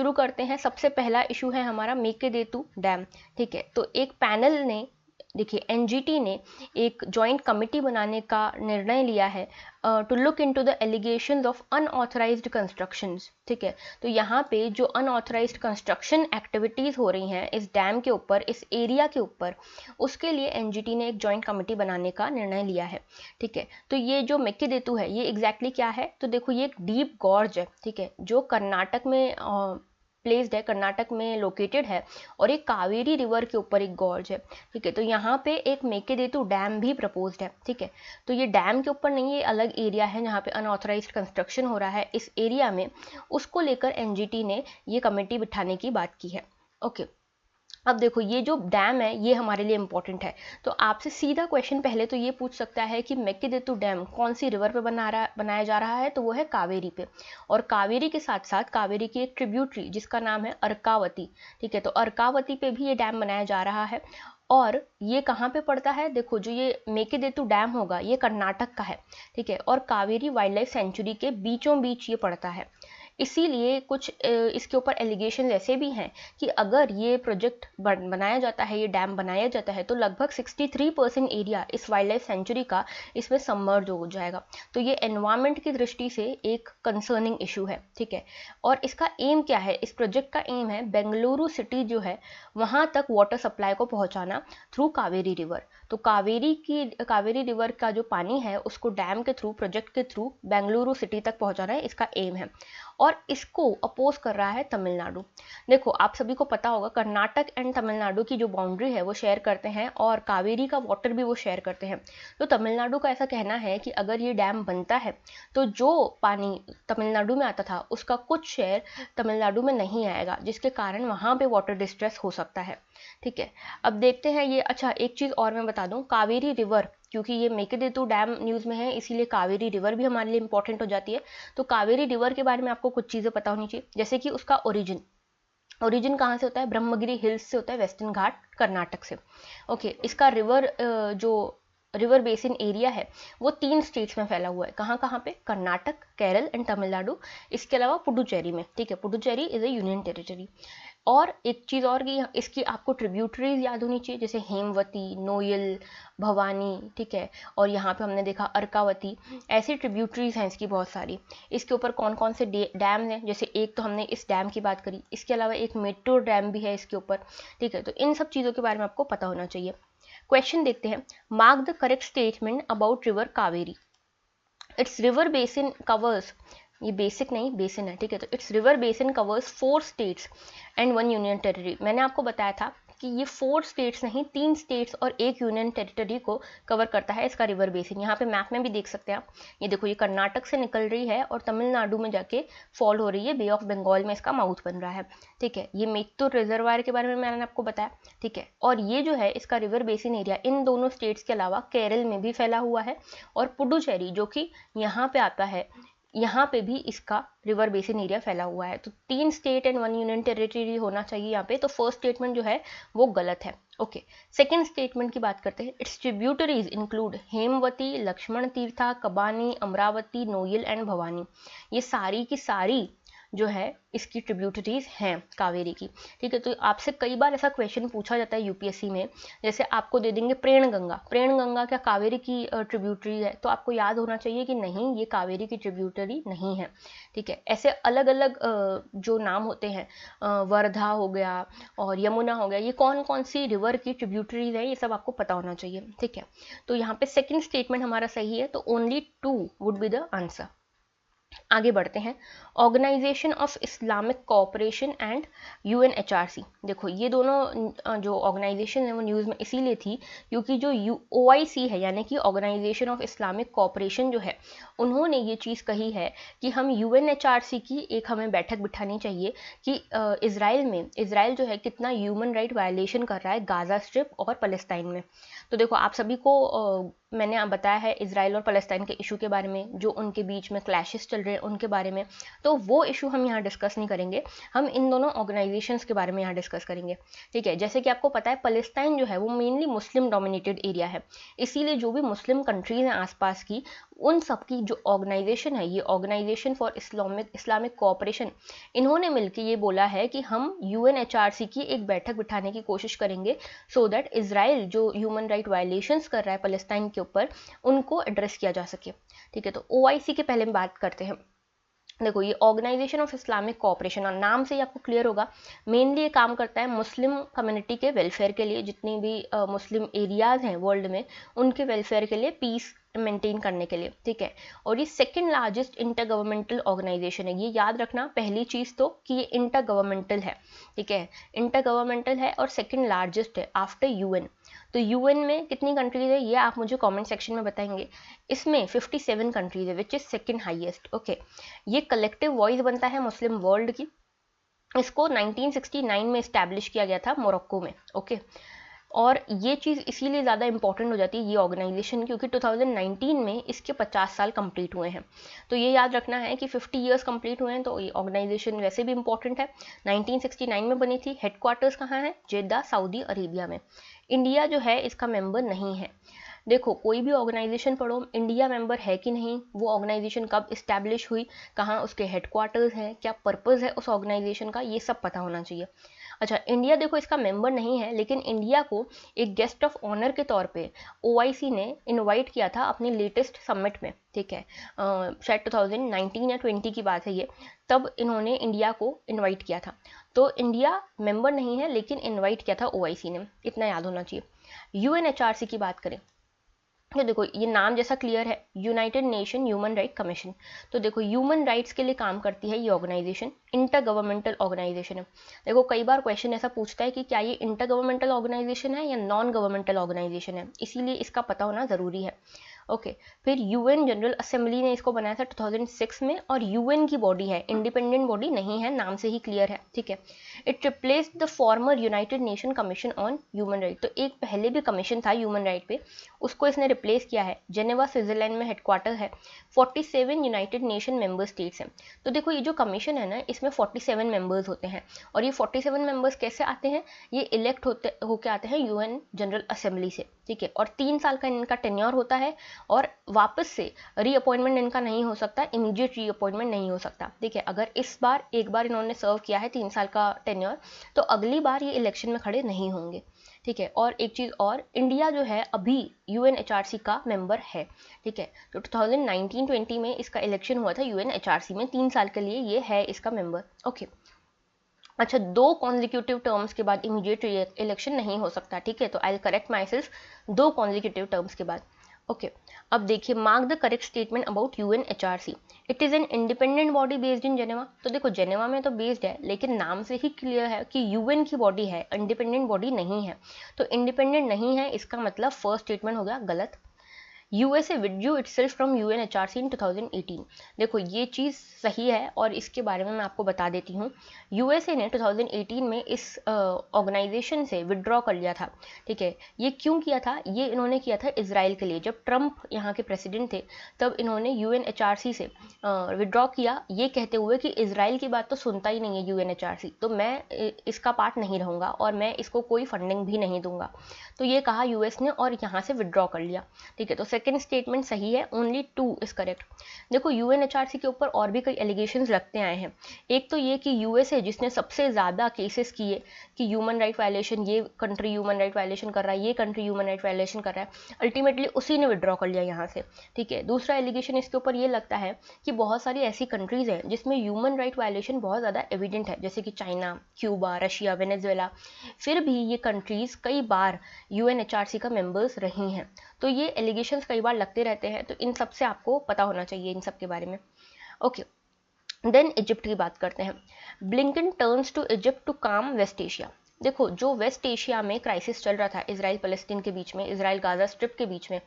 शुरू करते हैं। सबसे पहला इशू है हमारा मेकेदातु डैम। ठीक है, तो एक पैनल ने, देखिए एनजीटी ने एक जॉइंट कमिटी बनाने का निर्णय लिया है to look into the allegations of unauthorised constructions. ठीक है, तो यहाँ पे जो अनऑथराइज्ड कंस्ट्रक्शन एक्टिविटीज़ हो रही हैं इस डैम के ऊपर, इस एरिया के ऊपर, उसके लिए एनजीटी ने एक जॉइंट कमिटी बनाने का निर्णय लिया है। ठीक है, तो ये जो मेकेदातु है ये एग्जैक्टली क्या है, तो देखो ये एक डीप गॉर्ज है। ठीक है, जो कर्नाटक में प्लेस्ड है, कर्नाटक में लोकेटेड है, और एक कावेरी रिवर के ऊपर एक गॉर्ज है। ठीक है, तो यहाँ पे एक मेकेदातु डैम भी प्रपोज्ड है। ठीक है, तो ये डैम के ऊपर नहीं, ये अलग एरिया है जहाँ पे अनऑथराइज्ड कंस्ट्रक्शन हो रहा है। इस एरिया में उसको लेकर एनजीटी ने ये कमेटी बिठाने की बात की है। ओके, अब देखो ये जो डैम है ये हमारे लिए इंपॉर्टेंट है, तो आपसे सीधा क्वेश्चन पहले तो ये पूछ सकता है कि मेकेदातु डैम कौन सी रिवर पे बनाया जा रहा है, तो वो है कावेरी पे। और कावेरी के साथ साथ कावेरी की एक ट्रिब्यूटरी जिसका नाम है अर्कावती। ठीक है, तो अर्कावती पे भी ये डैम बनाया जा रहा है। और ये कहाँ पे पड़ता है, देखो जो ये मेकेदातु डैम होगा ये कर्नाटक का है। ठीक है, और कावेरी वाइल्ड लाइफ सेंचुरी के बीचों बीच ये पड़ता है। इसीलिए कुछ इसके ऊपर एलिगेशन ऐसे भी हैं कि अगर ये प्रोजेक्ट बनाया जाता है, ये डैम बनाया जाता है, तो लगभग 63% एरिया इस वाइल्ड लाइफ सेंचुरी का इसमें सबमर्ज हो जाएगा। तो ये एनवायरनमेंट की दृष्टि से एक कंसर्निंग इशू है। ठीक है, और इसका एम क्या है, इस प्रोजेक्ट का एम है बेंगलुरु सिटी जो है वहाँ तक वाटर सप्लाई को पहुँचाना थ्रू कावेरी रिवर। तो कावेरी रिवर का जो पानी है उसको डैम के थ्रू, प्रोजेक्ट के थ्रू बेंगलुरु सिटी तक पहुँचाना है, इसका एम है। और इसको अपोज कर रहा है तमिलनाडु। देखो आप सभी को पता होगा कर्नाटक एंड तमिलनाडु की जो बाउंड्री है वो शेयर करते हैं, और कावेरी का वाटर भी वो शेयर करते हैं। तो तमिलनाडु का ऐसा कहना है कि अगर ये डैम बनता है तो जो पानी तमिलनाडु में आता था उसका कुछ शेयर तमिलनाडु में नहीं आएगा, जिसके कारण वहाँ पे वाटर डिस्ट्रेस हो सकता है। ठीक है, अब देखते हैं ये। अच्छा, एक चीज़ और मैं बता दूं, कावेरी रिवर, क्योंकि ये मेकेदातु डैम न्यूज़ में है इसीलिए कावेरी रिवर भी हमारे लिए इंपॉर्टेंट हो जाती है। तो कावेरी रिवर के बारे में आपको कुछ चीज़ें पता होनी चाहिए, जैसे कि उसका ओरिजिन कहाँ से होता है, ब्रह्मगिरी हिल्स से होता है, वेस्टर्न घाट कर्नाटक से। ओके, इसका जो रिवर बेसिन एरिया है वो 3 स्टेट्स में फैला हुआ है। कहाँ कहाँ पे, कर्नाटक, केरल एंड तमिलनाडु, इसके अलावा पुडुचेरी में। ठीक है, Puducherry is A union territory. और एक चीज़ और की इसकी आपको ट्रिब्यूटरीज याद होनी चाहिए, जैसे हेमवती, नोयल, भवानी। ठीक है, और यहाँ पे हमने देखा अर्कावती, ऐसी ट्रिब्यूटरीज हैं इसकी बहुत सारी। इसके ऊपर कौन कौन से डैम हैं, जैसे एक तो हमने इस डैम की बात करी, इसके अलावा एक मेट्रो डैम भी है इसके ऊपर। ठीक है, तो इन सब चीज़ों के बारे में आपको पता होना चाहिए। क्वेश्चन देखते हैं, mark the correct statement about river Kaveri. It's river basin covers, ये बेसिक नहीं बेसिन है। ठीक है, तो it's river basin covers 4 states and 1 union territory. मैंने आपको बताया था कि ये 4 स्टेट्स नहीं, 3 स्टेट्स और 1 यूनियन टेरिटरी को कवर करता है इसका रिवर बेसिन। यहाँ पे मैप में भी देख सकते हैं आप, ये देखो ये कर्नाटक से निकल रही है और तमिलनाडु में जाके फॉल हो रही है, बे ऑफ बंगाल में इसका माउथ बन रहा है। ठीक है, ये मेत्तूर रिजर्वायर के बारे में मैंने आपको बताया। ठीक है, और ये जो है इसका रिवर बेसिन एरिया इन दोनों स्टेट्स के अलावा केरल में भी फैला हुआ है, और पुडुचेरी जो कि यहाँ पे आता है, यहाँ पे भी इसका रिवर बेसिन एरिया फैला हुआ है। तो 3 स्टेट एंड 1 यूनियन टेरिटरी होना चाहिए यहाँ पे। तो फर्स्ट स्टेटमेंट जो है वो गलत है। ओके, सेकंड स्टेटमेंट की बात करते हैं। Its tributaries include Hemavati, Lakshmana Tirtha, Kabini, Amaravati, Noyyal and Bhavani. ये सारी की सारी जो है इसकी ट्रिब्यूटरीज हैं कावेरी की। ठीक है, तो आपसे कई बार ऐसा क्वेश्चन पूछा जाता है यूपीएससी में, जैसे आपको दे देंगे प्रेणगंगा, प्रेणगंगा क्या कावेरी की ट्रिब्यूटरी है, तो आपको याद होना चाहिए कि नहीं, ये कावेरी की ट्रिब्यूटरी नहीं है। ठीक है, ऐसे अलग अलग जो नाम होते हैं, वर्धा हो गया और यमुना हो गया, ये कौन कौन सी रिवर की ट्रिब्यूटरीज है ये सब आपको पता होना चाहिए। ठीक है, तो यहाँ पे सेकेंड स्टेटमेंट हमारा सही है, तो only 2 would be the answer. आगे बढ़ते हैं, organisation of Islamic cooperation and UNHRC. देखो ये दोनों जो ऑर्गेनाइजेशन है वो न्यूज़ में इसीलिए थी क्योंकि जो ओआईसी है यानी कि ऑर्गेनाइजेशन ऑफ इस्लामिक कोऑपरेशन जो है, उन्होंने ये चीज़ कही है कि हम यूएनएचआरसी की एक हमें बैठक बिठानी चाहिए कि इज़राइल जो है कितना ह्यूमन राइट वायलेशन कर रहा है गाज़ा स्ट्रिप और पैलेस्टाइन में। तो देखो आप सभी को मैंने बताया है इजराइल और पैलेस्टाइन के इशू के बारे में, जो उनके बीच में क्लैशेस चल रहे हैं उनके बारे में, तो वो इशू हम यहाँ डिस्कस नहीं करेंगे, हम इन दोनों ऑर्गेनाइजेशंस के बारे में यहाँ डिस्कस करेंगे। ठीक है, जैसे कि आपको पता है पैलेस्टाइन जो है वो मेनली मुस्लिम डोमिनेटेड एरिया है, इसीलिए जो भी मुस्लिम कंट्रीज हैं आसपास की उन सब की जो ऑर्गेनाइजेशन है, ये ऑर्गेनाइजेशन फॉर इस्लामिक कोऑपरेशन, इन्होंने मिलकर ये बोला है कि हम यूएनएचआरसी की एक बैठक बिठाने की कोशिश करेंगे सो दैट इजराइल जो ह्यूमन राइट वायलेशंस कर रहा है पैलेस्टाइन के ऊपर, उनको एड्रेस किया जा सके। ठीक है, तो ओआईसी के पहले हम बात करते हैं। देखो, ये ऑर्गेनाइजेशन ऑफ इस्लामिक कोऑपरेशन, और नाम से ही आपको क्लियर होगा, मेनली ये काम करता है मुस्लिम कम्युनिटी के वेलफेयर के लिए, जितनी भी मुस्लिम एरियाज हैं वर्ल्ड में उनके वेलफेयर के लिए, पीस मेंटेन करने के लिए। ठीक है, और ये second largest intergovernmental organisation है। ये याद रखना पहली चीज़ तो कि ये इंटर गवर्नमेंटल है। ठीक है, इंटर गवर्नमेंटल है और सेकंड लार्जेस्ट है आफ्टर यूएन। तो यूएन में कितनी कंट्रीज है ये आप मुझे कमेंट सेक्शन में बताएंगे। इसमें 57 कंट्रीज है, which is second highest. Okay, ये कलेक्टिव वॉइस बनता है मुस्लिम वर्ल्ड की। इसको 1969 में इस्टेब्लिश किया गया था मोरक्को में। ओके, और ये चीज़ इसीलिए ज़्यादा इंपॉर्टेंट हो जाती है ये ऑर्गेनाइजेशन, क्योंकि 2019 में इसके 50 साल कंप्लीट हुए हैं। तो ये याद रखना है कि 50 ईयर्स कंप्लीट हुए हैं, तो ये ऑर्गेनाइजेशन वैसे भी इंपॉर्टेंट है। 1969 में बनी थी। हेडक्वार्टर्स कहाँ है? जेद्दा, सऊदी अरेबिया में। इंडिया जो है इसका मेंबर नहीं है। देखो, कोई भी ऑर्गेनाइजेशन पढ़ो, इंडिया मेंबर है कि नहीं, वो ऑर्गेनाइजेशन कब इस्टेब्लिश हुई, कहाँ उसके हेडक्वार्टर्स हैं, क्या पर्पज़ है उस ऑर्गेनाइजेशन का, ये सब पता होना चाहिए। अच्छा, इंडिया देखो इसका मेंबर नहीं है, लेकिन इंडिया को एक गेस्ट ऑफ ऑनर के तौर पे ओआईसी ने इनवाइट किया था अपने लेटेस्ट समिट में। ठीक है, शायद 2019 या 20 की बात है ये, तब इन्होंने इंडिया को इनवाइट किया था। तो इंडिया मेंबर नहीं है, लेकिन इनवाइट किया था ओआईसी ने, इतना याद होना चाहिए। यूएनएचआरसी की बात करें तो देखो, ये नाम जैसा क्लियर है, United nation human right commission. तो देखो, ह्यूमन राइट्स के लिए काम करती है ये ऑर्गेनाइजेशन, इंटर गवर्नमेंटल ऑर्गेनाइजेशन है। देखो, कई बार क्वेश्चन ऐसा पूछता है कि क्या ये इंटर गवर्नमेंटल ऑर्गेनाइजेशन है या नॉन गवर्नमेंटल ऑर्गेनाइजेशन है, इसीलिए इसका पता होना ज़रूरी है। ओके, फिर यूएन जनरल असेंबली ने इसको बनाया था 2006 में, और यूएन की बॉडी है, इंडिपेंडेंट बॉडी नहीं है, नाम से ही क्लियर है। ठीक है, it replaced the former United nation commission on human right. तो एक पहले भी कमीशन था ह्यूमन राइट पे, उसको इसने रिप्लेस किया है। जेनेवा स्विट्जरलैंड में हेडक्वार्टर है। 47 यूनाइटेड नेशन मेंबर स्टेट्स हैं। तो देखो, ये जो कमीशन है ना, इसमें 47 मेंबर्स होते हैं, और ये 47 मेंबर्स कैसे आते हैं, ये इलेक्ट होके आते हैं यूएन जनरल असेंबली से। ठीक है, और 3 साल का इनका टेन्योर होता है, और वापस से रीअपॉइंटमेंट इनका नहीं हो सकता, इमीडिएट रीअपॉइंटमेंट नहीं हो सकता। ठीक है, अगर इस बार एक बार इन्होंने सर्व किया है 3 साल का टेन्योर, तो अगली बार ये इलेक्शन में खड़े नहीं होंगे। ठीक है, और एक चीज़ और, इंडिया जो है अभी यूएनएचआरसी का मेंबर है। ठीक है, तो 2019-20 में इसका इलेक्शन हुआ था यूएनएचआरसी में, 3 साल के लिए ये है इसका मेंबर। ओके, अच्छा, 2 कॉन्जिक्यूटिव टर्म्स के बाद इमीडिएट इलेक्शन नहीं हो सकता। ठीक है, तो I will correct my self, 2 consecutive terms के बाद। ओके, अब देखिए, mark the correct statement about UNHRC. It is an independent body based in Geneva. तो देखो, जेनेवा में तो बेस्ड है, लेकिन नाम से ही क्लियर है कि यूएन की बॉडी है, इंडिपेंडेंट बॉडी नहीं है। तो इंडिपेंडेंट नहीं है, इसका मतलब फर्स्ट स्टेटमेंट हो गया गलत। USA withdrew itself from UNHRC in 2018। देखो, ये चीज़ सही है, और इसके बारे में मैं आपको बता देती हूँ। यूएसए ने 2018 में इस ऑर्गेनाइजेशन से विड्रॉ कर लिया था। ठीक है, ये क्यों किया था? ये इन्होंने किया था इजराइल के लिए। जब ट्रंप यहाँ के प्रेसिडेंट थे, तब इन्होंने यूएनएचआरसी से विड्रॉ किया, ये कहते हुए कि इजराइल की बात तो सुनता ही नहीं है यूएनएचआरसी, तो मैं इसका पार्ट नहीं रहूँगा, और मैं इसको कोई फंडिंग भी नहीं दूंगा। तो ये कहा यूएस ने, और यहाँ से विड्रॉ कर लिया। ठीक है, तो सेकंड स्टेटमेंट सही है, ओनली 2 इज करेक्ट। देखो, यूएनएचआरसी के ऊपर और भी कई एलिगेशंस लगते आए हैं। एक तो ये कि यूएसए जिसने सबसे ज़्यादा केसेस किए कि ह्यूमन राइट वायलेशन, ये कंट्री ह्यूमन राइट वायलेशन कर रहा है, ये कंट्री ह्यूमन राइट वायलेशन कर रहा है, अल्टीमेटली उसी ने विड्रॉ कर लिया यहाँ से। ठीक है, दूसरा एलिगेशन इसके ऊपर ये लगता है कि बहुत सारी ऐसी कंट्रीज़ हैं जिसमें ह्यूमन राइट वायलेशन बहुत ज़्यादा एविडेंट है, जैसे कि चाइना, क्यूबा, रशिया, वेनेजुएला। फिर भी ये कंट्रीज़ कई बार यूएनएचआरसी का मेंबर्स रही हैं। तो ये एलिगेशंस कई बार लगते रहते हैं, तो इन सब से आपको पता होना चाहिए इन सब के बारे में। ओके, देन इजिप्ट की बात करते हैं। Blinken turns to Egypt to calm West Asia. देखो, जो वेस्ट एशिया में क्राइसिस चल रहा था इजराइल पैलेस्टीन के बीच में, इजराइल गाजा स्ट्रिप के बीच में,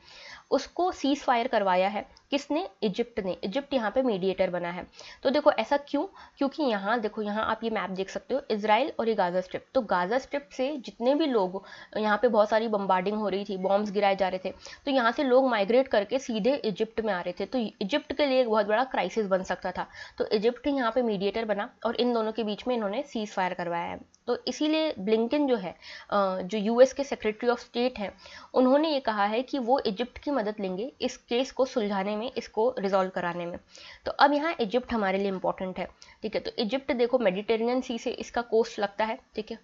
उसको सीज फायर करवाया है किसने? इजिप्ट ने। इजिप्ट यहाँ पे मीडिएटर बना है। तो देखो, ऐसा क्यों? क्योंकि यहाँ देखो, यहाँ आप ये मैप देख सकते हो, इजराइल और ये गाजा स्ट्रिप। तो गाजा स्ट्रिप से जितने भी लोग, यहाँ पे बहुत सारी बम्बार्डिंग हो रही थी, बॉम्ब्स गिराए जा रहे थे, तो यहाँ से लोग माइग्रेट करके सीधे इजिप्ट में आ रहे थे। तो इजिप्ट के लिए एक बहुत बड़ा क्राइसिस बन सकता था। तो इजिप्ट यहाँ पे मीडिएटर बना, और इन दोनों के बीच में इन्होंने सीज फायर करवाया है। तो इसीलिए ब्लिंकन जो है, जो यूएस के सेक्रेटरी ऑफ स्टेट हैं, उन्होंने ये कहा है कि वो इजिप्ट की मदद लेंगे इस केस को सुलझाने समय में इसको रिजॉल्व कराने में। तो अब यहाँ इजिप्ट हमारे लिए इंपॉर्टेंट है, ठीक है। तो इजिप्ट देखो मेडिटेरेनियन सी से इसका कोस्ट लगता है, ठीक है,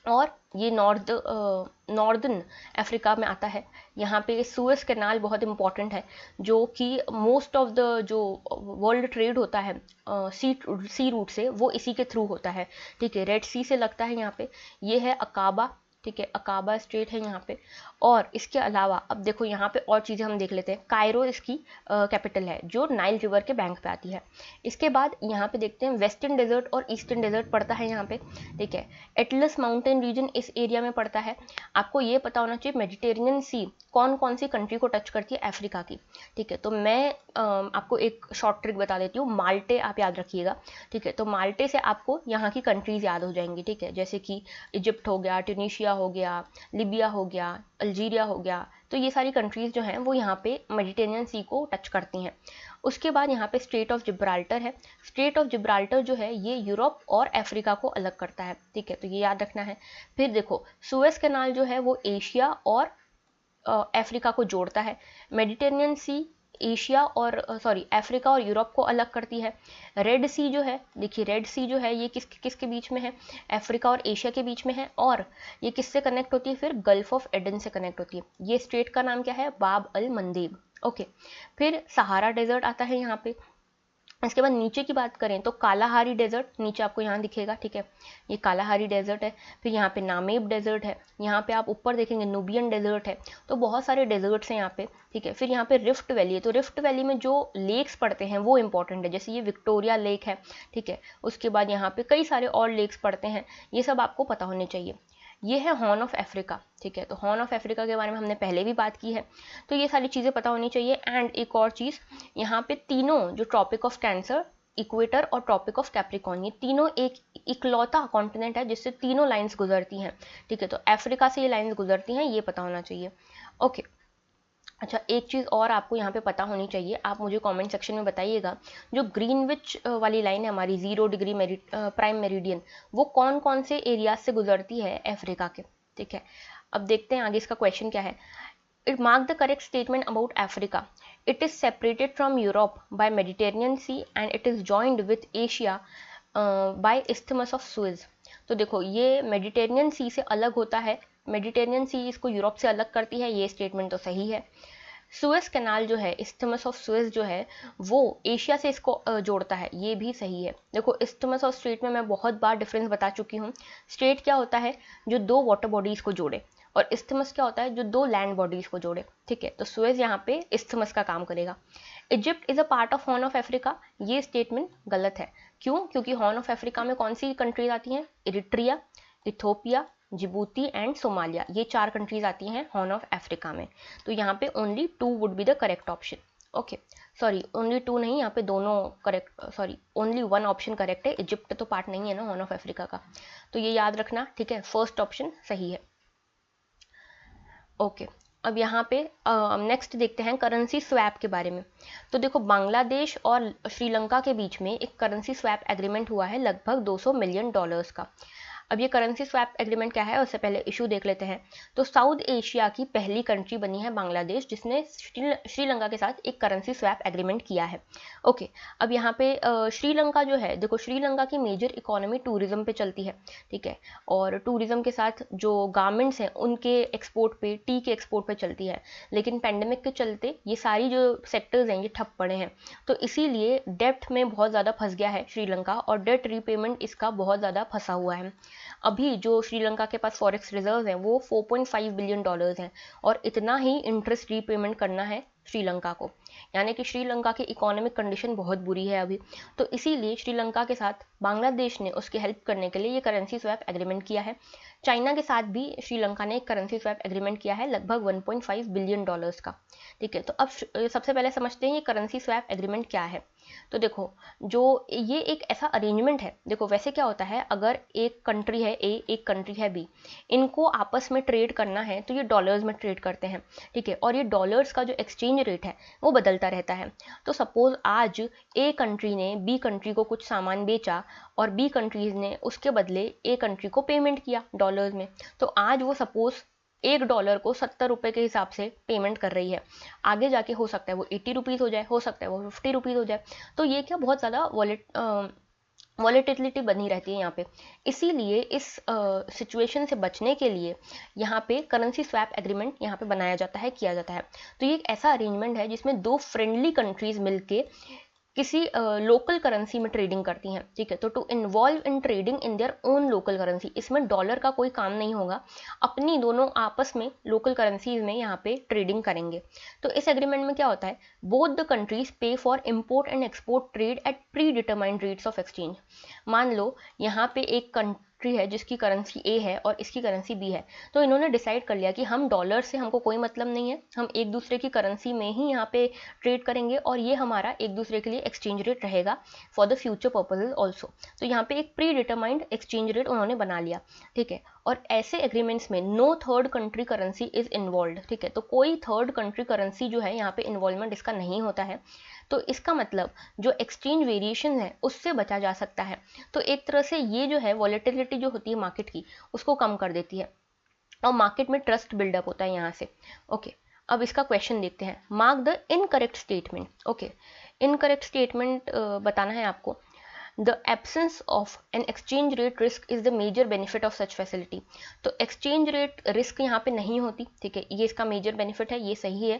और ये नॉर्दर्न अफ्रीका में आता है। यहाँ पे सुएज कैनाल बहुत इंपॉर्टेंट है, जो कि मोस्ट ऑफ द जो वर्ल्ड ट्रेड होता है सी रूट से, वो इसी के थ्रू होता है, ठीक है। रेड सी से लगता है यहाँ पे। ये है अकाबा, ठीक है, अकाबा स्ट्रेट है यहाँ पे। और इसके अलावा अब देखो यहाँ पे और चीज़ें हम देख लेते हैं। कायरो इसकी कैपिटल है, जो नाइल रिवर के बैंक पे आती है। इसके बाद यहाँ पे देखते हैं वेस्टर्न डेजर्ट और ईस्टर्न डेजर्ट पड़ता है यहाँ पे, ठीक है। एटलस माउंटेन रीजन इस एरिया में पड़ता है। आपको ये पता होना चाहिए मेडिटेरेनियन सी कौन कौन सी कंट्री को टच करती है अफ्रीका की, ठीक है। तो मैं आपको एक शॉर्ट ट्रिक बता देती हूँ, माल्टे आप याद रखिएगा, ठीक है। तो माल्टे से आपको यहाँ की कंट्रीज याद हो जाएंगी, ठीक है, जैसे कि इजिप्ट हो गया, ट्यूनीशिया हो गया, लिबिया हो गया, अल्जीरिया हो गया। तो ये सारी कंट्रीज जो हैं वो यहाँ पे मेडिटेरेनियन सी को टच करती हैं। उसके बाद यहाँ पे स्ट्रेट ऑफ जिब्राल्टर है। स्ट्रेट ऑफ जिब्राल्टर जो है ये यूरोप और अफ्रीका को अलग करता है, ठीक है, तो ये याद रखना है। फिर देखो सुएज कैनाल जो है वो एशिया और अफ्रीका को जोड़ता है। मेडिटेरेनियन सी एशिया और अफ्रीका और यूरोप को अलग करती है। रेड सी जो है, देखिए रेड सी जो है ये किसके बीच में है, अफ्रीका और एशिया के बीच में है। और ये किससे कनेक्ट होती है, फिर गल्फ ऑफ एडन से कनेक्ट होती है। ये स्टेट का नाम क्या है, बाब अल मंदेब, ओके। फिर सहारा डेजर्ट आता है यहाँ पे। इसके बाद नीचे की बात करें तो कालाहारी डेजर्ट नीचे आपको यहाँ दिखेगा, ठीक है, ये कालाहारी डेजर्ट है। फिर यहाँ पे नामेब डेजर्ट है। यहाँ पे आप ऊपर देखेंगे नुबियन डेजर्ट है। तो बहुत सारे डेजर्ट्स हैं यहाँ पे, ठीक है। फिर यहाँ पे रिफ्ट वैली है। तो रिफ्ट वैली में जो लेक्स पड़ते हैं वो इंपॉर्टेंट है, जैसे ये विक्टोरिया लेक है, ठीक है। उसके बाद यहाँ पे कई सारे और लेक्स पड़ते हैं, ये सब आपको पता होने चाहिए। ये है हॉर्न ऑफ अफ्रीका, ठीक है। तो हॉर्न ऑफ अफ्रीका के बारे में हमने पहले भी बात की है, तो ये सारी चीज़ें पता होनी चाहिए। एंड एक और चीज़, यहाँ पे तीनों जो ट्रॉपिक ऑफ कैंसर, इक्वेटर और ट्रॉपिक ऑफ कैप्रिकॉर्न, ये तीनों एक इकलौता कॉन्टिनेंट है जिससे तीनों लाइंस गुजरती हैं, ठीक है। तो अफ्रीका से ये लाइंस गुजरती हैं, ये पता होना चाहिए, ओके। अच्छा, एक चीज़ और आपको यहाँ पे पता होनी चाहिए, आप मुझे कमेंट सेक्शन में बताइएगा, जो ग्रीनविच वाली लाइन है हमारी 0 डिग्री प्राइम मेरिडियन, वो कौन कौन से एरिया से गुजरती है अफ्रीका के, ठीक है। अब देखते हैं आगे इसका क्वेश्चन क्या है। It mark the correct statement about Africa. It is separated from Europe by Mediterranean sea and it is joined with Asia by isthmus of Suez. तो देखो ये मेडिटेरेनियन सी से अलग होता है, मेडिटेरेनियन सी इसको यूरोप से अलग करती है, ये स्टेटमेंट तो सही है। सुएज कैनाल जो है, इस्थमस ऑफ सुएज जो है, वो एशिया से इसको जोड़ता है, ये भी सही है। देखो इस्थमस और स्ट्रेट में मैं बहुत बार डिफरेंस बता चुकी हूँ। स्ट्रेट क्या होता है, जो दो वाटर बॉडीज को जोड़े, और इस्थमस क्या होता है, जो दो लैंड बॉडीज को जोड़े, ठीक है। तो सुएज यहाँ पे इस्थमस का काम करेगा। Egypt is a part of horn of Africa, ये स्टेटमेंट गलत है। क्यों, क्योंकि हॉर्न ऑफ अफ्रीका में कौन सी कंट्रीज आती हैं, Eritrea, Ethiopia, Djibouti and Somalia, ये 4 कंट्रीज आती हैं हॉर्न ऑफ अफ्रीका में। तो यहाँ पे only 2 would be the correct option, okay. Sorry, only 2 नहीं, यहाँ पे दोनों correct, sorry only 1 option correct है। इजिप्ट तो पार्ट नहीं है ना हॉर्न ऑफ अफ्रीका का, तो ये याद रखना, ठीक है। फर्स्ट ऑप्शन सही है, ओके। अब यहाँ पे नेक्स्ट देखते हैं करेंसी स्वैप के बारे में। तो देखो बांग्लादेश और श्रीलंका के बीच में एक करेंसी स्वैप एग्रीमेंट हुआ है लगभग $200 मिलियन का। अब ये करेंसी स्वैप एग्रीमेंट क्या है, उससे पहले इशू देख लेते हैं। तो साउथ एशिया की पहली कंट्री बनी है बांग्लादेश, जिसने श्रीलंका के साथ एक करेंसी स्वैप एग्रीमेंट किया है, ओके। अब यहाँ पे श्रीलंका जो है, देखो श्रीलंका की मेजर इकोनॉमी टूरिज्म पे चलती है, ठीक है। और टूरिज्म के साथ जो गारमेंट्स हैं उनके एक्सपोर्ट पे, टी के एक्सपोर्ट पे चलती है। लेकिन पेंडेमिक के चलते ये सारी जो सेक्टर्स हैं ये ठप पड़े हैं, तो इसीलिए डेब्ट में बहुत ज़्यादा फंस गया है श्रीलंका, और डेट रीपेमेंट इसका बहुत ज़्यादा फंसा हुआ है। अभी जो श्रीलंका के पास फॉरेक्स रिजर्व हैं वो $4.5 बिलियन हैं, और इतना ही इंटरेस्ट रीपेमेंट करना है श्रीलंका को, यानी कि श्रीलंका की इकोनॉमिक कंडीशन बहुत बुरी है अभी। तो इसीलिए श्रीलंका के साथ बांग्लादेश ने उसकी हेल्प करने के लिए ये करेंसी स्वैप एग्रीमेंट किया है। चाइना के साथ भी श्रीलंका ने एक करेंसी स्वैप एग्रीमेंट किया है लगभग $1.5 बिलियन का, ठीक है। तो अब सबसे पहले समझते हैं ये करेंसी स्वैप एग्रीमेंट क्या है। तो देखो जो ये एक ऐसा अरेंजमेंट है, देखो वैसे क्या होता है, अगर एक कंट्री है ए, एक कंट्री है बी, इनको आपस में ट्रेड करना है तो ये डॉलर्स में ट्रेड करते हैं, ठीक है। और ये डॉलर्स का जो एक्सचेंज रेट है वो बदलता रहता है। तो सपोज आज ए कंट्री ने बी कंट्री को कुछ सामान बेचा, और बी कंट्रीज ने उसके बदले ए कंट्री को पेमेंट किया डॉलर्स में, तो आज वो सपोज $1 को 70 रुपये के हिसाब से पेमेंट कर रही है, आगे जाके हो सकता है वो 80 रुपीज़ हो जाए, हो सकता है वो 50 रुपीज़ हो जाए। तो ये क्या बहुत ज़्यादा वॉलेटिलिटी बनी रहती है यहाँ पे। इसीलिए इस सिचुएशन से बचने के लिए यहाँ पे करेंसी स्वैप एग्रीमेंट यहाँ पे बनाया जाता है, किया जाता है। तो ये एक ऐसा अरेंजमेंट है जिसमें दो फ्रेंडली कंट्रीज मिलके किसी लोकल करेंसी में ट्रेडिंग करती हैं, ठीक है। तो to involve in trading in their own local currency, इसमें डॉलर का कोई काम नहीं होगा, अपनी दोनों आपस में लोकल करेंसीज में यहाँ पे ट्रेडिंग करेंगे। तो इस एग्रीमेंट में क्या होता है, बोथ द कंट्रीज पे for import and export trade at pre determined rates of exchange. मान लो यहाँ पे एक कंट्री है जिसकी करेंसी ए है और इसकी करेंसी बी है, तो इन्होंने डिसाइड कर लिया कि हम डॉलर से हमको कोई मतलब नहीं है, हम एक दूसरे की करेंसी में ही यहाँ पे ट्रेड करेंगे और ये हमारा एक दूसरे के लिए एक्सचेंज रेट रहेगा for the future purposes also. तो यहाँ पे एक प्री डिटरमाइंड एक्सचेंज रेट उन्होंने बना लिया, ठीक है। और ऐसे एग्रीमेंट्स में no third country currency is involve, ठीक है। तो कोई थर्ड कंट्री करेंसी जो है यहाँ पे इन्वॉल्वमेंट इसका नहीं होता है। तो इसका मतलब जो एक्सचेंज वेरिएशन है उससे बचा जा सकता है। तो एक तरह से ये जो है वॉलेटिलिटी जो होती है मार्केट की, उसको कम कर देती है और मार्केट में ट्रस्ट बिल्डअप होता है यहाँ से। ओके, अब इसका क्वेश्चन देखते हैं, mark the incorrect statement. Okay, incorrect statement बताना है आपको। The absence of an exchange rate risk is the major benefit of such facility। तो exchange rate risk यहाँ पे नहीं होती, ठीक है, ये इसका मेजर बेनिफिट है, ये सही है।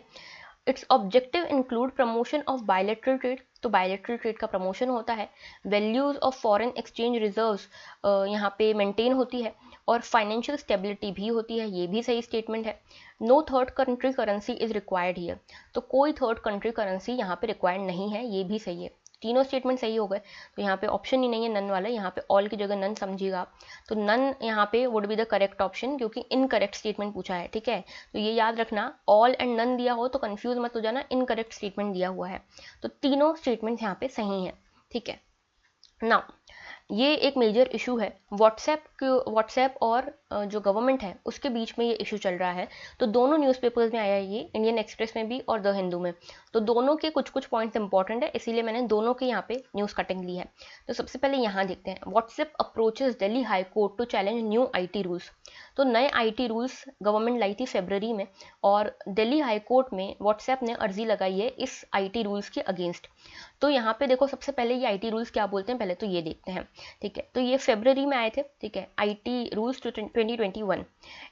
It's objective include promotion of bilateral trade, तो बायलैटरल ट्रेड का प्रमोशन होता है। Values of foreign exchange reserves यहाँ पे मेंटेन होती है और फाइनेंशियल स्टेबिलिटी भी होती है, ये भी सही स्टेटमेंट है। No third country currency is required here, तो कोई थर्ड कंट्री करेंसी यहाँ पे रिक्वायर्ड नहीं है, ये भी सही है। तीनों स्टेटमेंट सही हो गए, तो यहाँ पे ऑप्शन ही नहीं है नन वाला, यहाँ पे ऑल की जगह नन समझिएगा आप। तो नन यहाँ पे would be the correct option क्योंकि इनकरेक्ट स्टेटमेंट पूछा है, ठीक है। तो ये याद रखना, ऑल एंड नन दिया हो तो कंफ्यूज मत हो जाना, इनकरेक्ट स्टेटमेंट दिया हुआ है। तो तीनों स्टेटमेंट यहाँ पे सही है, ठीक है। नाउ ये एक मेजर इशू है व्हाट्सएप और जो गवर्नमेंट है उसके बीच में ये इशू चल रहा है। तो दोनों न्यूज़पेपर्स में आया है ये, इंडियन एक्सप्रेस में भी और द हिंदू में। तो दोनों के कुछ कुछ पॉइंट्स इंपॉर्टेंट है, इसीलिए मैंने दोनों के यहाँ पे न्यूज़ कटिंग ली है। तो सबसे पहले यहाँ देखते हैं, WhatsApp approaches Delhi high court to challenge new IT rules. तो नए IT रूल्स गवर्नमेंट लाई थी फरवरी में और दिल्ली हाई कोर्ट में व्हाट्सएप ने अर्जी लगाई है इस IT रूल्स के अगेंस्ट। तो यहाँ पे देखो, सबसे पहले ये IT रूल्स क्या बोलते हैं पहले तो ये देखते हैं, ठीक है। तो ये फरवरी में आए थे, ठीक है, IT रूल्स 2021।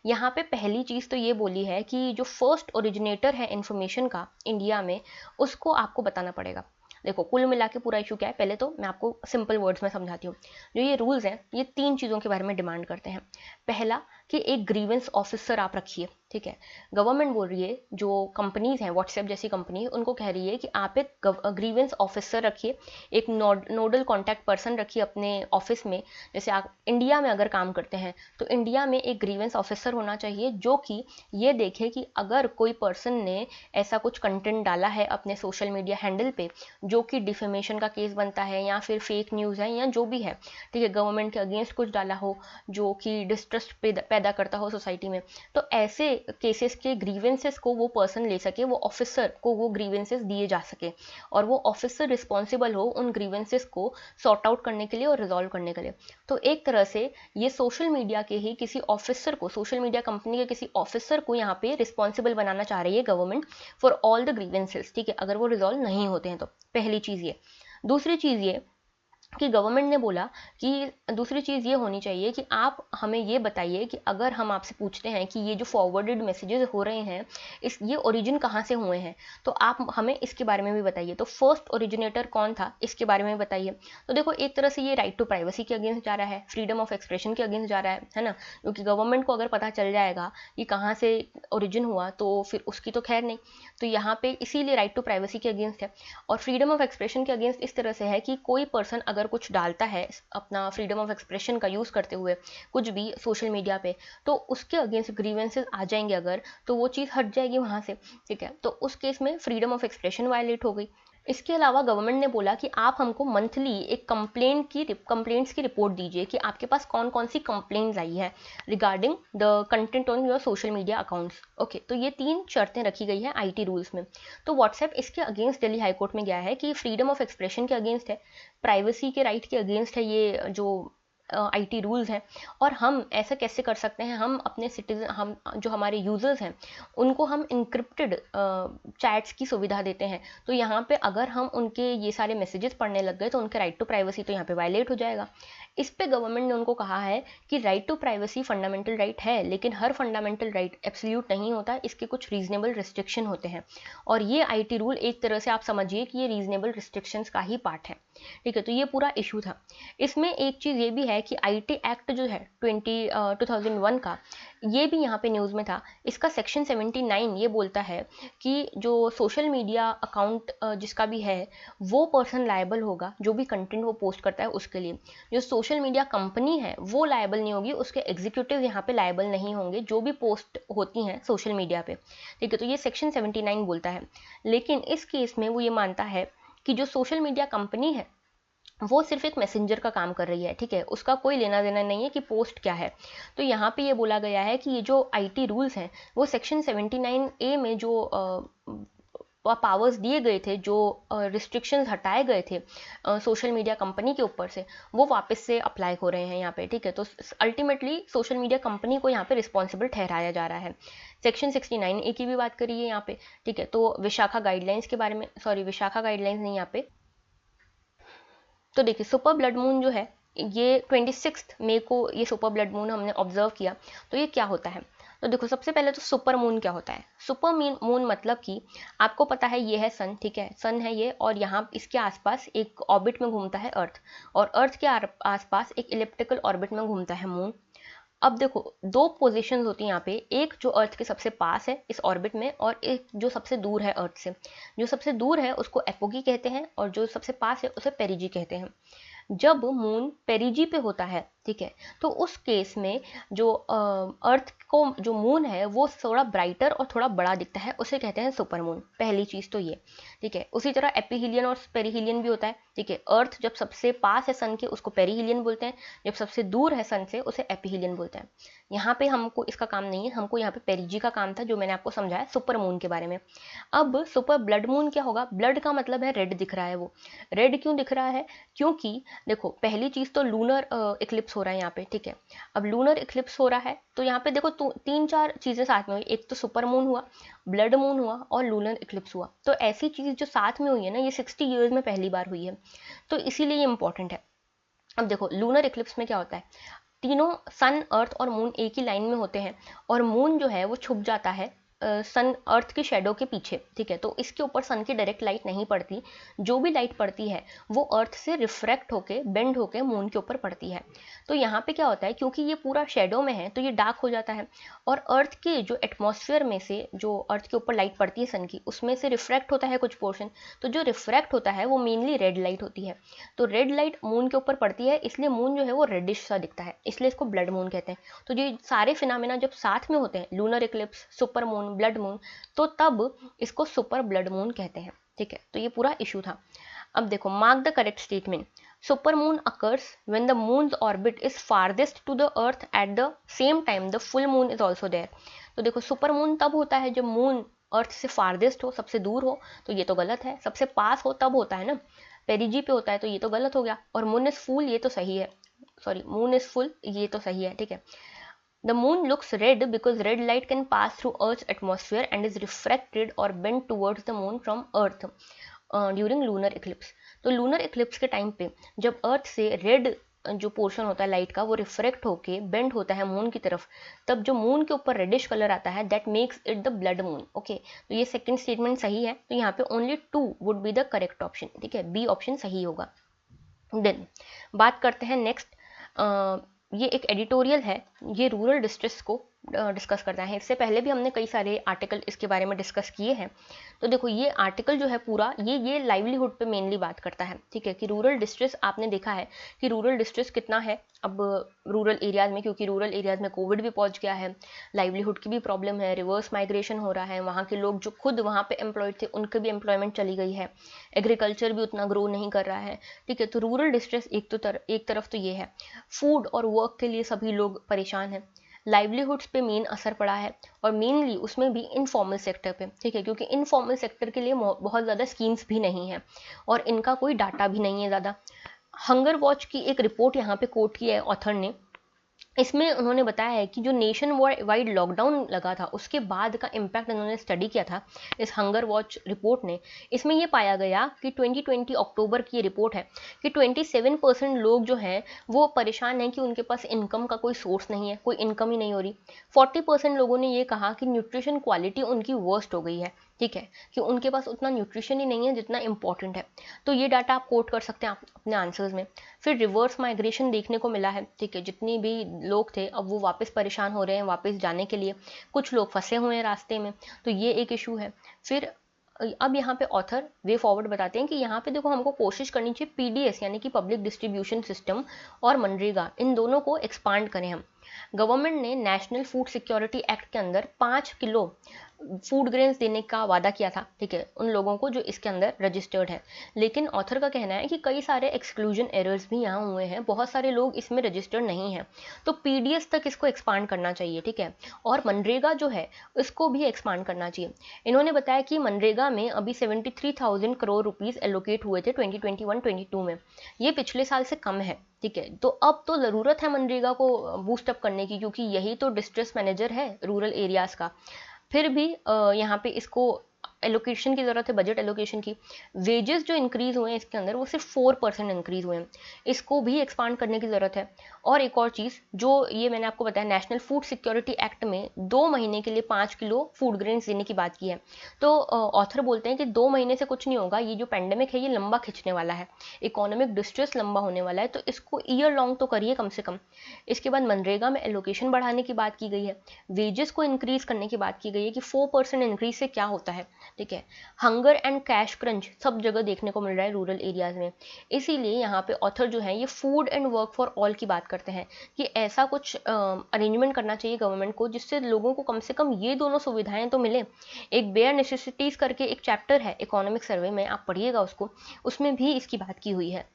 यहाँ पे पहली चीज़ तो ये बोली है कि जो फर्स्ट ओरिजिनेटर है इन्फॉर्मेशन का इंडिया में, उसको आपको बताना पड़ेगा। देखो कुल मिला के पूरा इशू क्या है, पहले तो मैं आपको सिंपल वर्ड्स में समझाती हूँ। जो ये रूल्स हैं ये 3 चीज़ों के बारे में डिमांड करते हैं। पहला कि एक ग्रीवेंस ऑफिसर आप रखिए, ठीक है। गवर्नमेंट बोल रही है, जो कंपनीज हैं व्हाट्सएप जैसी कंपनी उनको कह रही है कि आप एक ग्रीवेंस ऑफिसर रखिए, एक नोडल कॉन्टैक्ट पर्सन रखिए अपने ऑफिस में। जैसे आप इंडिया में अगर काम करते हैं तो इंडिया में एक ग्रीवेंस ऑफिसर होना चाहिए जो कि ये देखे कि अगर कोई पर्सन ने ऐसा कुछ कंटेंट डाला है अपने सोशल मीडिया हैंडल पे जो कि डिफेमेशन का केस बनता है या फिर फेक न्यूज़ है या जो भी है, ठीक है, गवर्नमेंट के अगेंस्ट कुछ डाला हो जो कि डिस्ट्रस्ट पैदा करता हो सोसाइटी में, तो ऐसे केसेस के ग्रीवेंसेस को वो पर्सन ले सके, वो ऑफिसर को वो ग्रीवेंसेस दिए जा सके और वो ऑफिसर रिस्पॉन्सिबल हो उन ग्रीवेंसेस को सॉर्ट आउट करने के लिए और रिजॉल्व करने के लिए। तो एक तरह से ये सोशल मीडिया के ही किसी ऑफिसर को, सोशल मीडिया कंपनी के किसी ऑफिसर को यहाँ पे रिस्पॉन्सिबल बनाना चाह रही है government for all the grievances, ठीक है, अगर वो रिजॉल्व नहीं होते हैं तो। पहली चीज़ ये। दूसरी चीज़ ये कि गवर्नमेंट ने बोला कि दूसरी चीज़ ये होनी चाहिए कि आप हमें ये बताइए कि अगर हम आपसे पूछते हैं कि ये जो फॉरवर्डेड मैसेजेस हो रहे हैं ये ओरिजिन कहाँ से हुए हैं, तो आप हमें इसके बारे में भी बताइए। तो फर्स्ट ओरिजिनेटर कौन था इसके बारे में बताइए। तो देखो एक तरह से ये राइट टू प्राइवेसी के अगेंस्ट जा रहा है, फ्रीडम ऑफ एक्सप्रेशन के अगेंस्ट जा रहा है ना, क्योंकि गवर्नमेंट को अगर पता चल जाएगा कि कहाँ से ओरिजिन हुआ तो फिर उसकी तो खैर नहीं। तो यहाँ पे इसीलिए राइट टू प्राइवेसी के अगेंस्ट है। और फ्रीडम ऑफ एक्सप्रेशन के अगेंस्ट इस तरह से है कि कोई पर्सन अगर कुछ डालता है अपना फ्रीडम ऑफ एक्सप्रेशन का यूज़ करते हुए कुछ भी सोशल मीडिया पे, तो उसके अगेंस्ट ग्रीवेंसेस आ जाएंगे अगर, तो वो चीज़ हट जाएगी वहाँ से, ठीक है। तो उस केस में फ्रीडम ऑफ एक्सप्रेशन वायलेट हो गई। इसके अलावा गवर्नमेंट ने बोला कि आप हमको मंथली एक कंप्लेंट्स की रिपोर्ट दीजिए कि आपके पास कौन कौन सी कंप्लेंट्स आई है regarding the content on your social media accounts. Okay, तो ये 3 शर्तें रखी गई है IT रूल्स में। तो व्हाट्सएप इसके अगेंस्ट दिल्ली हाई कोर्ट में गया है कि फ्रीडम ऑफ एक्सप्रेशन के अगेंस्ट है, प्राइवेसी के राइट के अगेंस्ट है ये जो आईटी रूल्स हैं और हम ऐसा कैसे कर सकते हैं, हम अपने सिटीजन, हम जो हमारे यूजर्स हैं उनको हम इंक्रिप्टेड चैट्स की सुविधा देते हैं। तो यहाँ पे अगर हम उनके ये सारे मैसेजेस पढ़ने लग गए तो उनके राइट टू प्राइवेसी तो यहाँ पे वायलेट हो जाएगा। इस पे गवर्नमेंट ने उनको कहा है कि right to privacy fundamental right है, लेकिन हर फंडामेंटल राइट एब्सोल्यूट नहीं होता, इसके कुछ रीजनेबल रिस्ट्रिक्शन होते हैं। और ये आईटी रूल एक तरह से आप समझिए कि ये रीजनेबल रिस्ट्रिक्शंस का ही पार्ट है, ठीक है। तो ये पूरा इशू था। इसमें एक चीज़ ये भी है कि आईटी एक्ट जो है 2001 का, ये भी यहाँ पे न्यूज़ में था। इसका सेक्शन 79 ये बोलता है कि जो सोशल मीडिया अकाउंट जिसका भी है वो पर्सन लायबल होगा, जो भी कंटेंट वो पोस्ट करता है उसके लिए। जो सोशल मीडिया कंपनी है वो लायबल नहीं होगी, उसके एग्जीक्यूटिव यहाँ पे लायबल नहीं होंगे जो भी पोस्ट होती हैं सोशल मीडिया पे, ठीक है। तो ये सेक्शन 79 बोलता है। लेकिन इस केस में वो ये मानता है कि जो सोशल मीडिया कंपनी है वो सिर्फ एक मैसेंजर का काम कर रही है, ठीक है, उसका कोई लेना देना नहीं है कि पोस्ट क्या है। तो यहाँ पे ये बोला गया है कि ये जो आईटी रूल्स हैं वो सेक्शन 79A में जो पावर्स दिए गए थे, जो रिस्ट्रिक्शंस हटाए गए थे सोशल मीडिया कंपनी के ऊपर से, वो वापस से अप्लाई हो रहे हैं यहाँ पे, ठीक है। तो अल्टीमेटली सोशल मीडिया कंपनी को यहाँ पे रिस्पॉन्सिबल ठहराया जा रहा है। सेक्शन 69A की भी बात करिए यहाँ पे, ठीक है। तो विशाखा गाइडलाइंस के बारे में, सॉरी विशाखा गाइडलाइंस नहीं यहाँ पे। तो देखिए सुपर ब्लड मून जो है ये 26 मई को ये सुपर ब्लड मून हमने ऑब्जर्व किया। तो ये क्या होता है, तो देखो सबसे पहले तो सुपर मून क्या होता है। सुपर मून मतलब कि आपको पता है ये है सन, ठीक है, सन है ये, और यहाँ इसके आसपास एक ऑर्बिट में घूमता है अर्थ, और अर्थ के आसपास एक इलिप्टिकल ऑर्बिट में घूमता है मून। अब देखो दो पोजीशंस होती हैं यहाँ पे, एक जो अर्थ के सबसे पास है इस ऑर्बिट में, और एक जो सबसे दूर है अर्थ से। जो सबसे दूर है उसको एपोगी कहते हैं, और जो सबसे पास है उसे पेरिजी कहते हैं। जब मून पेरिजी पे होता है, ठीक है, तो उस केस में जो अर्थ को जो मून है वो थोड़ा ब्राइटर और थोड़ा बड़ा दिखता है, उसे कहते हैं सुपर मून। पहली चीज़ तो ये, ठीक है। उसी तरह एपीहीलियन और पेरीहीलियन भी होता है, ठीक है। अर्थ जब सबसे पास है सन के उसको पेरीहीलियन बोलते हैं, जब सबसे दूर है सन से उसे एपीहीलियन बोलते हैं। यहाँ पे हमको इसका काम नहीं है, हमको यहाँ पे पेरिजी का काम था जो मैंने आपको समझाया सुपर मून के बारे में। अब सुपर ब्लड मून क्या होगा, ब्लड का मतलब है रेड दिख रहा है। वो रेड क्यों दिख रहा है, क्योंकि देखो पहली चीज़ तो लूनर इक्लिप्स हो रहा है यहाँ पे, ठीक है। अब लूनर इक्लिप्स हो रहा है तो यहाँ पे देखो तीन चार चीज़ें साथ में हुई, एक तो सुपर मून हुआ, ब्लड मून हुआ और लूनर इक्लिप्स हुआ। तो ऐसी चीज़ जो साथ में हुई है ना, ये 60 ईयर्स में पहली बार हुई है, तो इसीलिए ये इंपॉर्टेंट है। अब देखो लूनर इक्लिप्स में क्या होता है, तीनों सन अर्थ और मून एक ही लाइन में होते हैं, और मून जो है वो छुप जाता है सन अर्थ की शेडो के पीछे, ठीक है। तो इसके ऊपर सन की डायरेक्ट लाइट नहीं पड़ती, जो भी लाइट पड़ती है वो अर्थ से रिफ्रैक्ट होके बेंड होके मून के ऊपर पड़ती है। तो यहाँ पे क्या होता है, क्योंकि ये पूरा शेडो में है तो ये डार्क हो जाता है, और अर्थ के जो एटमॉस्फेयर में से जो अर्थ के ऊपर लाइट पड़ती है सन की, उसमें से रिफ्रैक्ट होता है कुछ पोर्शन, तो जो रिफ्रैक्ट होता है वो मेनली रेड लाइट होती है। तो रेड लाइट मून के ऊपर पड़ती है, इसलिए मून जो है वो रेडिश सा दिखता है, इसलिए इसको ब्लड मून कहते हैं। तो ये सारे फिनोमेना जब साथ में होते हैं, lunar Eclipse, super moon, blood moon, तो तब इसको सुपर ब्लड मून कहते हैं, ठीक है। तो ये पूरा इशू था। अब देखो mark the correct statement, super moon occurs when the moon's orbit is farthest to the earth at the same time the full moon is also there. तो देखो सुपर मून तब होता है जब मून अर्थ से फारदेस्ट हो, सबसे दूर हो, तो ये तो गलत है। सबसे पास हो तब होता है ना, पेरिजी पे होता है, तो ये तो गलत हो गया। और मून इज फुल, ये तो सही है, सॉरी मून इज फुल, ये तो सही है, ठीक है। The moon looks red because red light can pass through Earth's atmosphere and is refracted or bent towards the moon from Earth during lunar eclipse. तो lunar eclipse के time पे जब अर्थ से रेड जो पोर्शन होता है लाइट का वो रिफ्रेक्ट होके बेंड होता है मून की तरफ, तब जो मून के ऊपर रेडिश कलर आता है, that makes it the blood moon. Okay, तो ये सेकंड स्टेटमेंट सही है, तो यहाँ पे only 2 would be the correct option, ठीक है, बी ऑप्शन सही होगा। देन बात करते हैं नेक्स्ट, ये एक एडिटोरियल है, ये रूरल डिस्ट्रेस को डिस्कस करता है। इससे पहले भी हमने कई सारे आर्टिकल इसके बारे में डिस्कस किए हैं। तो देखो ये आर्टिकल जो है पूरा ये लाइवलीहुड पे मेनली बात करता है, ठीक है, कि रूरल डिस्ट्रेस आपने देखा है कि रूरल डिस्ट्रेस कितना है अब रूरल एरियाज में, क्योंकि रूरल एरियाज में कोविड भी पहुंच गया है, लाइवलीहुड की भी प्रॉब्लम है, रिवर्स माइग्रेशन हो रहा है, वहाँ के लोग जो खुद वहाँ पे एम्प्लॉयड थे उनकी भी एम्प्लॉयमेंट चली गई है, एग्रीकल्चर भी उतना ग्रो नहीं कर रहा है, ठीक है। तो रूरल डिस्ट्रेस एक तरफ तो ये है, फूड और वर्क के लिए सभी लोग परेशान हैं, लाइवलीहुड्स पे मेन असर पड़ा है, और मेनली उसमें भी इनफॉर्मल सेक्टर पे, ठीक है, क्योंकि इनफॉर्मल सेक्टर के लिए बहुत ज़्यादा स्कीम्स भी नहीं है और इनका कोई डाटा भी नहीं है ज़्यादा। हंगर वॉच की एक रिपोर्ट यहाँ पे कोट की है ऑथर ने। इसमें उन्होंने बताया है कि जो नेशन वाइड लॉकडाउन लगा था उसके बाद का इम्पैक्ट उन्होंने स्टडी किया था इस हंगर वॉच रिपोर्ट ने। इसमें ये पाया गया कि 2020 अक्टूबर की ये रिपोर्ट है कि 27% लोग जो हैं वो परेशान हैं कि उनके पास इनकम का कोई सोर्स नहीं है, कोई इनकम ही नहीं हो रही। 40% लोगों ने ये कहा कि न्यूट्रिशन क्वालिटी उनकी वर्स्ट हो गई है, ठीक है, कि उनके पास उतना न्यूट्रिशन ही नहीं है जितना इंपॉर्टेंट है। तो ये डाटा आप कोट कर सकते हैं अपने आंसर्स में। फिर रिवर्स माइग्रेशन देखने को मिला है, ठीक है, जितनी भी लोग थे अब वो वापस परेशान हो रहे हैं वापस जाने के लिए, कुछ लोग फंसे हुए हैं रास्ते में, तो ये एक इशू है। फिर अब यहाँ पे ऑथर वे फॉरवर्ड बताते हैं कि यहाँ पे देखो हमको कोशिश करनी चाहिए पीडीएस यानी कि पब्लिक डिस्ट्रीब्यूशन सिस्टम और मनरेगा इन दोनों को एक्सपांड करें हम। गवर्नमेंट ने नेशनल फूड सिक्योरिटी एक्ट के अंदर 5 किलो फूड ग्रेन्स देने का वादा किया था, ठीक है, उन लोगों को जो इसके अंदर रजिस्टर्ड है। लेकिन ऑथर का कहना है कि कई सारे एक्सक्लूजन एरर्स भी यहाँ हुए हैं, बहुत सारे लोग इसमें रजिस्टर्ड नहीं हैं, तो पीडीएस तक इसको एक्सपांड करना चाहिए, ठीक है, और मनरेगा जो है इसको भी एक्सपांड करना चाहिए। इन्होंने बताया कि मनरेगा में अभी 73,000 करोड़ रुपीज़ एलोकेट हुए थे 2021-22 में, ये पिछले साल से कम है, ठीक है। तो अब तो ज़रूरत है मनरेगा को बूस्टअप करने की, क्योंकि यही तो डिस्ट्रेस मैनेजर है रूरल एरियाज़ का। फिर भी यहाँ पे इसको एलोकेशन की ज़रूरत है, बजट एलोकेशन की। वेजेस जो इंक्रीज हुए हैं इसके अंदर वो सिर्फ 4% इंक्रीज हुए हैं, इसको भी एक्सपांड करने की ज़रूरत है। और एक और चीज़ जो ये मैंने आपको बताया, नेशनल फूड सिक्योरिटी एक्ट में 2 महीने के लिए 5 किलो फूड ग्रेन्स देने की बात की है। तो ऑथर बोलते हैं कि 2 महीने से कुछ नहीं होगा, ये जो पेंडेमिक है ये लंबा खिंचने वाला है, इकोनॉमिक डिस्ट्रेस लंबा होने वाला है, तो इसको ईयर लॉन्ग तो करिए कम से कम। इसके बाद मनरेगा में एलोकेशन बढ़ाने की बात की गई है, वेजेस को इंक्रीज करने की बात की गई है कि 4% इंक्रीज से क्या होता है, ठीक है। हंगर एंड कैश क्रंच सब जगह देखने को मिल रहा है रूरल एरियाज में, इसीलिए यहाँ पे ऑथर जो है ये food and work for all की बात करते हैं कि ऐसा कुछ अरेंजमेंट करना चाहिए गवर्नमेंट को जिससे लोगों को कम से कम ये दोनों सुविधाएं तो मिले। एक बेयर नेसेसिटीज करके एक चैप्टर है इकोनॉमिक सर्वे में, आप पढ़िएगा उसको, उसमें भी इसकी बात की हुई है,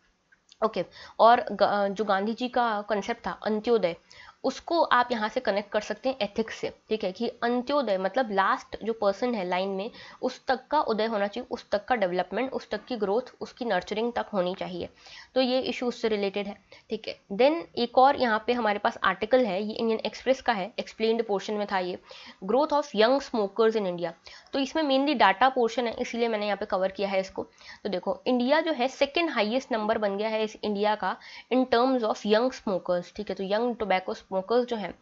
ओके। और जो गांधी जी का कंसेप्ट था अंत्योदय, उसको आप यहाँ से कनेक्ट कर सकते हैं एथिक्स से, ठीक है, कि अंत्योदय मतलब लास्ट जो पर्सन है लाइन में उस तक का उदय होना चाहिए, उस तक का डेवलपमेंट, उस तक की ग्रोथ, उसकी नर्चरिंग तक होनी चाहिए। तो ये इशू उससे रिलेटेड है, ठीक है। देन एक और यहाँ पे हमारे पास आर्टिकल है, ये इंडियन एक्सप्रेस का है, एक्सप्लेन्ड पोर्शन में था ये, growth of young smokers in India. तो इसमें मेनली डाटा पोर्शन है, इसीलिए मैंने यहाँ पे कवर किया है इसको। तो देखो इंडिया जो है सेकेंड हाइएस्ट नंबर बन गया है इस इंडिया का in terms of young smokers, ठीक है। तो यंग टोबैको स्मोकर्स जो हैं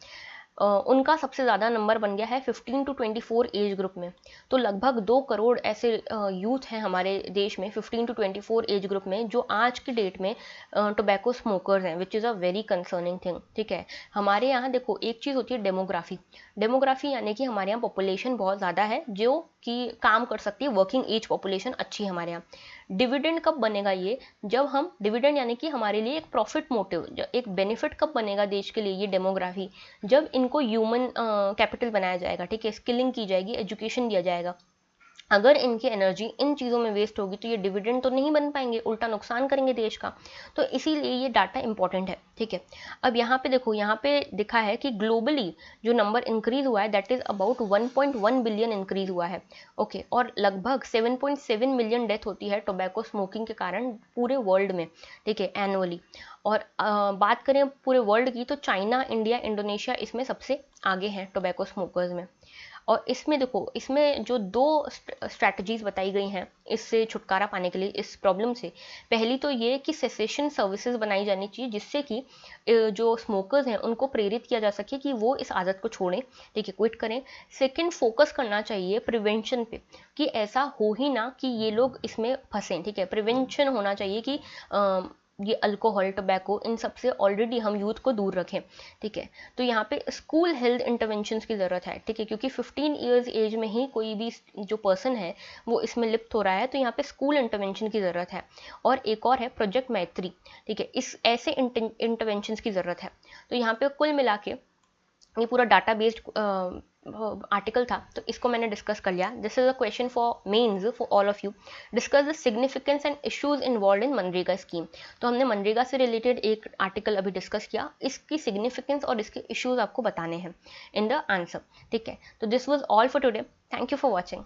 उनका सबसे ज़्यादा नंबर बन गया है 15 to 24 एज ग्रुप में। तो लगभग 2 करोड़ ऐसे यूथ हैं हमारे देश में 15 to 24 एज ग्रुप में जो आज की डेट में टोबैको स्मोकर्स हैं, which is a very concerning thing, ठीक है। हमारे यहाँ देखो एक चीज़ होती है डेमोग्राफी, डेमोग्राफी यानी कि हमारे यहाँ पॉपुलेशन बहुत ज़्यादा है जो कि काम कर सकती है, वर्किंग एज पॉपुलेशन अच्छी है हमारे यहाँ। डिविडेंड कब बनेगा ये, जब हम डिविडेंड यानी कि हमारे लिए एक प्रॉफिट मोटिव, एक बेनिफिट कब बनेगा देश के लिए ये डेमोग्राफी, जब इनको ह्यूमन कैपिटल बनाया जाएगा, ठीक है, स्किलिंग की जाएगी, एजुकेशन दिया जाएगा। अगर इनकी एनर्जी इन चीज़ों में वेस्ट होगी तो ये डिविडेंड तो नहीं बन पाएंगे, उल्टा नुकसान करेंगे देश का। तो इसीलिए ये डाटा इंपॉर्टेंट है, ठीक है। अब यहाँ पे देखो, यहाँ पे दिखा है कि ग्लोबली जो नंबर इंक्रीज हुआ है that is about 1.1 billion increase हुआ है, ओके। और लगभग 7.7 मिलियन डेथ होती है टोबैको स्मोकिंग के कारण पूरे वर्ल्ड में, ठीक है, एनुअली। और बात करें पूरे वर्ल्ड की तो चाइना, इंडिया, इंडोनेशिया इसमें सबसे आगे हैं टोबैको स्मोकर्स में। और इसमें देखो, इसमें जो 2 स्ट्रैटेजीज बताई गई हैं इससे छुटकारा पाने के लिए, इस प्रॉब्लम से। पहली तो ये कि सेसेशन सर्विसेज बनाई जानी चाहिए जिससे कि जो स्मोकर्स हैं उनको प्रेरित किया जा सके कि वो इस आदत को छोड़ें, ठीक है, क्विट करें। सेकंड, फोकस करना चाहिए प्रिवेंशन पे कि ऐसा हो ही ना कि ये लोग इसमें फंसें, ठीक है। प्रिवेंशन होना चाहिए कि ये अल्कोहल, टोबैको, इन सब से ऑलरेडी हम यूथ को दूर रखें, ठीक है। तो यहाँ पे स्कूल हेल्थ इंटरवेंशंस की ज़रूरत है, ठीक है, क्योंकि 15 इयर्स एज में ही कोई भी जो पर्सन है वो इसमें लिप्त हो रहा है, तो यहाँ पे स्कूल इंटरवेंशन की ज़रूरत है। और एक और है प्रोजेक्ट मैत्री, ठीक है, इस ऐसे इंटरवेंशंस की ज़रूरत है। तो यहाँ पे कुल मिला के ये पूरा डाटा बेस्ड आर्टिकल था, तो इसको मैंने डिस्कस कर लिया। This is a question for mains for all of you, discuss the significance and issues involve in MNREGA scheme. तो हमने मनरेगा से रिलेटेड एक आर्टिकल अभी डिस्कस किया, इसकी सिग्निफिकेंस और इसके इश्यूज आपको बताने हैं इन द आंसर, ठीक है। तो this was all for today, thank you for watching.